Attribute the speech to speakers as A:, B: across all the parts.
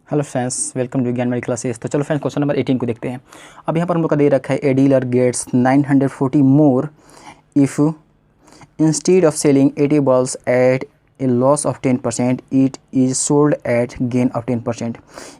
A: Hello friends, welcome to ज्ञान मेरी classes. तो चलो फ्रेंड्स, क्वेश्चन नंबर 18 को देखते हैं। अब यहाँ पर हम लोग का दे रखा है a dealer gets 940 more if instead of selling 80 balls at a loss of 10% it is sold at gain of 10%।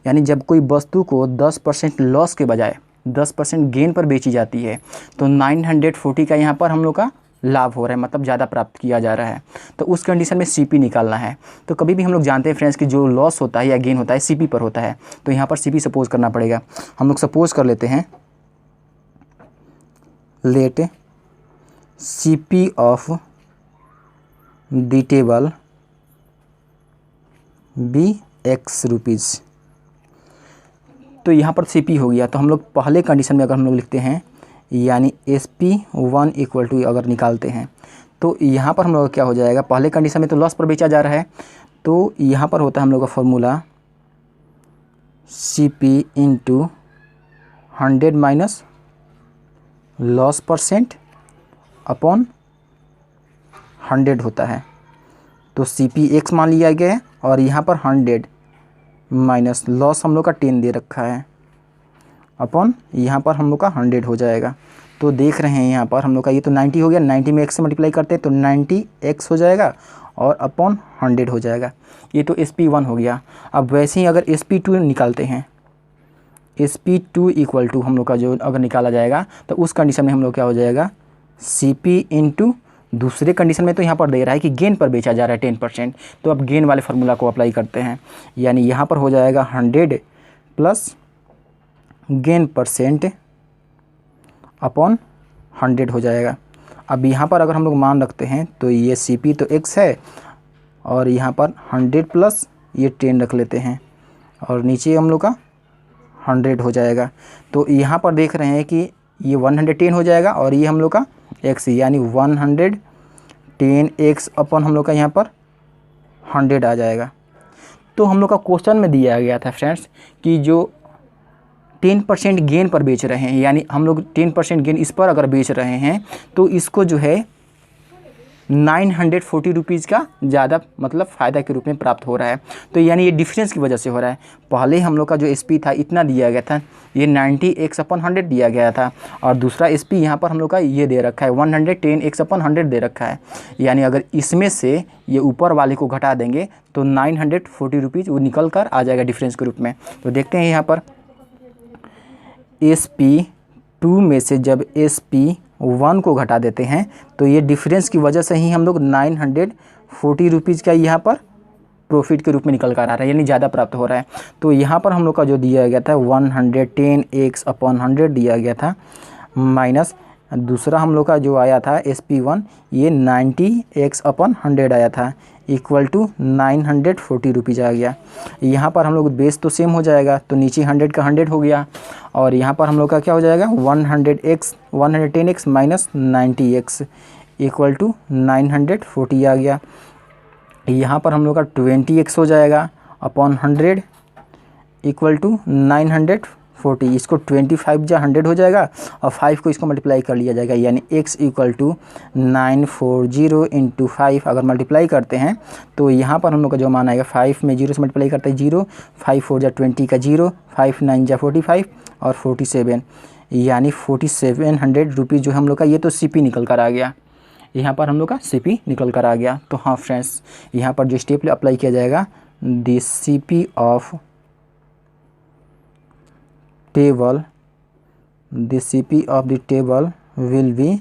A: यानी जब कोई वस्तु को 10% लॉस के बजाय 10% गेन पर बेची जाती है तो 940 का यहाँ पर हम लोग का लाभ हो रहा है, मतलब ज़्यादा प्राप्त किया जा रहा है। तो उस कंडीशन में सीपी निकालना है। तो कभी भी हम लोग जानते हैं फ्रेंड्स कि जो लॉस होता है या गेन होता है सीपी पर होता है, तो यहाँ पर सीपी सपोज करना पड़ेगा। हम लोग सपोज कर लेते हैं, let CP of the table be x rupees. तो यहाँ पर सीपी हो गया। तो हम लोग पहले कंडीशन में अगर हम लोग लिखते हैं यानी SP1 इक्वल टू अगर निकालते हैं तो यहाँ पर हम लोग क्या हो जाएगा, पहले कंडीशन में तो लॉस पर बेचा जा रहा है, तो यहाँ पर होता है हम लोग का formula CP into 100 minus loss percent upon 100 होता है। तो CP x मान लिया गया है और यहाँ पर 100 माइनस लॉस हम लोग का 10 दे रखा है अपॉन यहाँ पर हम लोग का 100 हो जाएगा। तो देख रहे हैं यहाँ पर हम लोग का ये तो 90 हो गया, 90 में x से मल्टीप्लाई करते हैं तो 90x हो जाएगा और अपॉन 100 हो जाएगा। ये तो SP1 हो गया। अब वैसे ही अगर SP2 निकालते हैं, SP2 इक्वल टू हम लोग का जो अगर निकाला जाएगा तो उस कंडीशन में हम लोग क्या हो जाएगा, CP इंटू दूसरे कंडीशन में तो यहाँ पर दे रहा है कि गेन पर बेचा जा रहा है 10%, तो अब गेन वाले फार्मूला को अप्लाई करते हैं। यानी यहाँ पर हो जाएगा 100 प्लस गेन परसेंट अपॉन 100 हो जाएगा। अब यहाँ पर अगर हम लोग मान रखते हैं तो ये CP तो x है और यहाँ पर 100 प्लस ये 10 रख लेते हैं और नीचे हम लोग का 100 हो जाएगा। तो यहाँ पर देख रहे हैं कि ये 110 हो जाएगा और ये हम लोग का x यानी 110x अपॉन हम लोग का यहाँ पर 100 आ जाएगा। तो हम लोग का क्वेश्चन में दिया गया था फ्रेंड्स कि जो 10% गेन पर बेच रहे हैं, यानी हम लोग 10% गेन इस पर अगर बेच रहे हैं तो इसको जो है 940 रुपीज़ का ज़्यादा मतलब फ़ायदा के रूप में प्राप्त हो रहा है। तो यानी ये डिफरेंस की वजह से हो रहा है। पहले हम लोग का जो SP था इतना दिया गया था, ये 90x अपॉन 100 दिया गया था और दूसरा SP यहाँ पर हम लोग का ये दे रखा है 110x अपॉन 100 दे रखा है। यानी अगर इसमें से ये ऊपर वाले को घटा देंगे तो 940 रुपीज़ वो निकल कर आ जाएगा डिफरेंस के रूप में। तो देखते हैं यहाँ पर SP2 में से जब SP1 को घटा देते हैं तो ये डिफरेंस की वजह से ही हम लोग 940 रुपीज़ का यहाँ पर प्रॉफिट के रूप में निकल कर आ रहा है, यानी ज़्यादा प्राप्त हो रहा है। तो यहाँ पर हम लोग का जो दिया गया था 110x अपॉन 100 दिया गया था माइनस दूसरा हम लोग का जो आया था SP1 ये 90x अपॉन 100 आया था इक्वल टू 940 रुपीज़ आ गया। यहाँ पर हम लोग बेस तो सेम हो जाएगा तो नीचे 100 का 100 हो गया और यहाँ पर हम लोग का क्या हो जाएगा 110x minus 90x equal to 940 आ गया। यहाँ पर हम लोग का 20x हो जाएगा अपॉन 100 इक्वल टू 940। इसको 25 जा 100 हो जाएगा और 5 को इसको मल्टीप्लाई कर लिया जाएगा, यानी x इक्वल टू 940 इंटू 5 अगर मल्टीप्लाई करते हैं तो यहाँ पर हम लोग का जो मान आएगा 5 में 0 से मल्टीप्लाई करते हैं 0, 5 4 जा 20 का 0, 5 9 जा 45 और 47 यानी 4700 रुपीज़ जो हम लोग का ये तो CP निकल कर आ गया। यहाँ पर हम लोग का CP निकल कर आ गया। तो हाँ फ्रेंड्स, यहाँ पर जो स्टेप अप्लाई किया जाएगा the CP of table, the CP of the table will be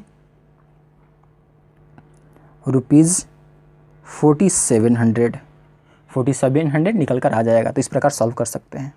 A: ₹4700 निकल कर आ जाएगा। तो इस प्रकार सॉल्व कर सकते हैं।